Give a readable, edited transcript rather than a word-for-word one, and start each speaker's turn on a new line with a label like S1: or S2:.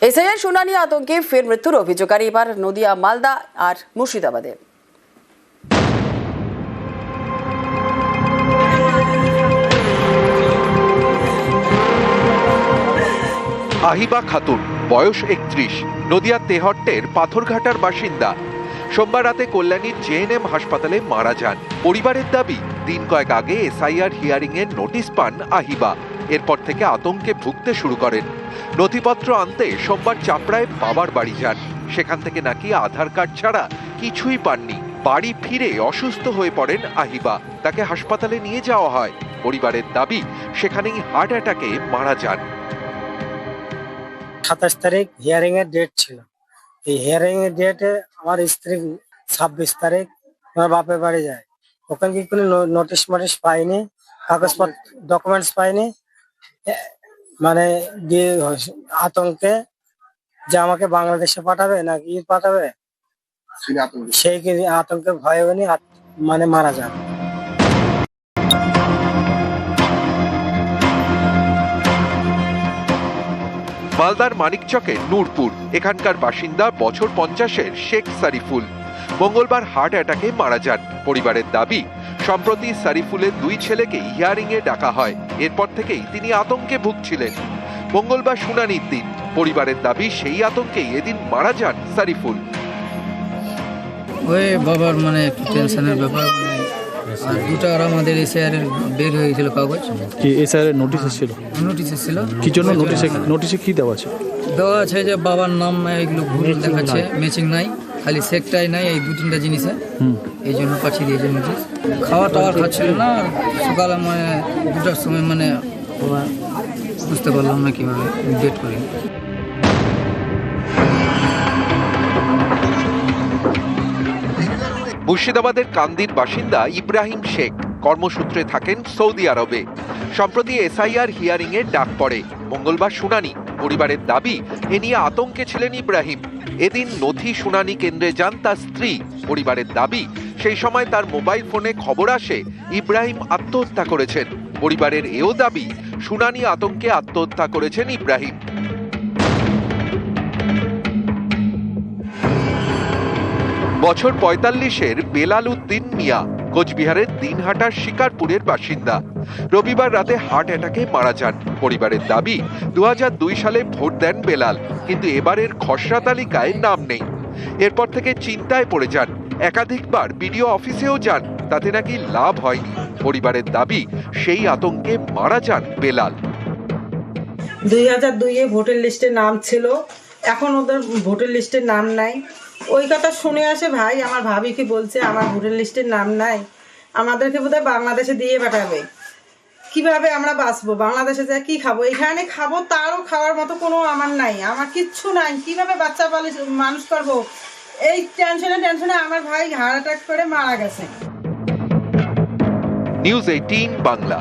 S1: SIR শুনানি আতঙ্কে ফের মৃত্যুর অভিযোগকারী এবার নদিয়া, মালদা আর মুর্শিদাবাদে।
S2: আহিবা খাতুন, বয়স 31, নদিয়া তেহট্টের পাথরঘাটার বাসিন্দা। সোমবার রাতে কল্যাণীর জেএনএম হাসপাতালে মারা যান। পরিবারের দাবি, দিন কয়েক আগে এসআইআর হিয়ারিং এর নোটিশ পান আহিবা। এরপর থেকে আতঙ্কে ভুগতে শুরু করেন। নথিপত্র আনতে সোমবার চাপড়ায় বাবার বাড়ি যান। সেখান থেকে নাকি আধার কার্ড ছাড়া কিছুই পাননি। বাড়ি ফিরে অসুস্থ হয়ে পড়েন আহিবা। তাকে হাসপাতালে নিয়ে যাওয়া হয়। পরিবারের দাবি, সেখানেই হার্ট অ্যাটাকে মারা যান।
S3: 27 তারিখ হিয়ারিং এর ডেট ছিল। এই হিয়ারিং এর ডেটে আমার স্ত্রী 26 তারিখ আমার বাপের বাড়ি যায়। ওখানে কি কোনো নোটিশ মোটিশ পাইনি, কাগজপত্র ডকুমেন্টস পাইনি। মানে দিয়ে আতঙ্কে যে আমাকে বাংলাদেশে পাঠাবে নাকি পাঠাবে, সেই আতঙ্কে ভয়ে উনি মানে মারা যান।
S2: মালদার মানিকচকের নূরপুর, এখানকার বাসিন্দা বছর 50-এর শেখ সারিফুল মঙ্গলবার হার্ট অ্যাটাকে মারা যান। পরিবারের দাবি, সম্প্রতি সারিফুলের 2 ছেলেকে হিয়ারিং এ ডাকা হয়। এরপর থেকেই তিনি আতঙ্কে ভুগছিলেন। মঙ্গলবার শুনানির দিন। পরিবারের দাবি, সেই আতঙ্কেই এদিন মারা যান সারিফুল।
S4: ওই বাবার মানে একটু টেনশনের ব্যাপার, আর দুটো আর আমাদের এসআইআর বের হয়েছিল কাগজ।
S5: কি এসআইআর নোটিশ এসেছিল?
S4: নোটিশ এসেছিল।
S5: কি জন্য নোটিশে কি দেওয়া আছে?
S4: দেওয়া আছে যে বাবার নাম এগুলো ভুল দেখাচ্ছে, ম্যাচিং নাই, খালি সেকটাই নাই, এই 2-3টা জিনিসে এই জন্য পাঠিয়ে দিয়েছে নোটিশ। খাওয়া টাওয়া খাচ্ছিল না। সকালে মানে 2টার সময় মানে বুঝতে পারলাম না কীভাবে ডেট করি।
S2: মুর্শিদাবাদের কান্দির বাসিন্দা ইব্রাহিম শেখ কর্মসূত্রে থাকেন সৌদি আরবে। সম্প্রতি এসআইআর হিয়ারিং এর ডাক পড়ে। মঙ্গলবার শুনানি। পরিবারের দাবি, এ নিয়ে আতঙ্কে ছিলেন ইব্রাহিম। এদিন নথি শুনানি কেন্দ্রে যান তার স্ত্রী। পরিবারের দাবি, সেই সময় তার মোবাইল ফোনে খবর আসে ইব্রাহিম আত্মহত্যা করেছেন। পরিবারের এও দাবি, শুনানি আতঙ্কে আত্মহত্যা করেছেন ইব্রাহিম। বছর 45-এর বেলাল উদ্দিন মিয়া কোচবিহারের দিনহাটার শিকারপুরের বাসিন্দা। রবিবার রাতে হার্ট অ্যাটাকে মারা যান। পরিবারের দাবি, 2002 সালে ভোট দেন বেলাল, কিন্তু এবারের খসড়া তালিকায় নাম নেই। এরপর থেকে চিন্তায় পড়ে যান। একাধিকবার বিডিও অফিসেও যান, তাতে নাকি লাভ হয়নি। পরিবারের দাবি, সেই আতঙ্কে মারা যান বেলাল।
S6: 2002-এ ভোটার লিস্টে নাম ছিল, এখন ওদের ভোটার লিস্টে নাম নাই। ওই কথা শুনে আসে ভাই আমার ভাবিকে বলছে আমার ভোটার লিস্টের নাম নাই, আমাদেরকে বোধহয় বাংলাদেশে দিয়ে পাঠাবে। কিভাবে আমরা বাঁচবো? বাংলাদেশে যা কি খাবো? এখানে খাবো, তারও খাওয়ার মতো কোনো আমার নাই, আমার কিচ্ছু নাই। কিভাবে বাচ্চা মানুষ করবো? এই টেনশনে আমার ভাই হার্ট অ্যাটাক করে মারা গেছে।
S2: নিউজ 18 বাংলা।